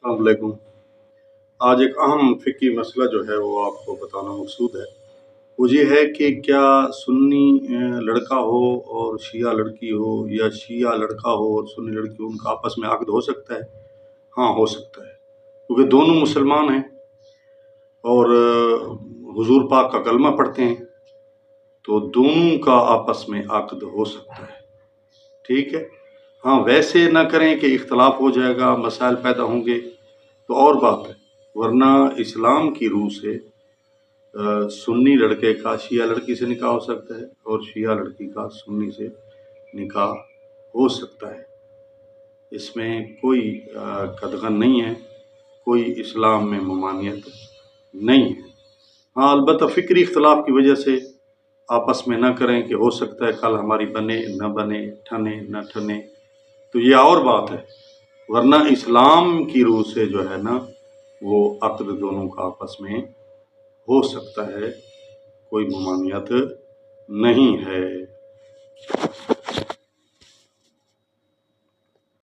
السلام علیکم۔ آج ایک اہم فقہی مسئلہ جو ہے وہ آپ کو بتانا مقصود ہے۔ وہ یہ ہے کہ کیا سنی لڑکا ہو اور شیعہ لڑکی ہو، یا شیعہ لڑکا ہو اور سنی لڑکی ہو، ان کا آپس میں عقد ہو سکتا ہے؟ ہاں، ہو سکتا ہے، کیونکہ دونوں مسلمان ہیں اور حضور پاک کا کلمہ پڑھتے ہیں، تو دونوں کا آپس میں عقد ہو سکتا ہے۔ ٹھیک ہے، ہاں ویسے نہ کریں کہ اختلاف ہو جائے گا، مسائل پیدا ہوں گے تو اور بات ہے، ورنہ اسلام کی روح سے سنی لڑکے کا شیعہ لڑکی سے نکاح ہو سکتا ہے اور شیعہ لڑکی کا سنی سے نکاح ہو سکتا ہے۔ اس میں کوئی قدغن نہیں ہے، کوئی اسلام میں ممانعت نہیں ہے۔ ہاں البتہ فکری اختلاف کی وجہ سے آپس میں نہ کریں کہ ہو سکتا ہے کل ہماری بنے نہ بنے، ٹھنے نہ ٹھنے، تو یہ اور بات ہے، ورنہ اسلام کی روح سے جو ہے نا وہ عقد دونوں کا آپس میں ہو سکتا ہے، کوئی ممانعت نہیں ہے۔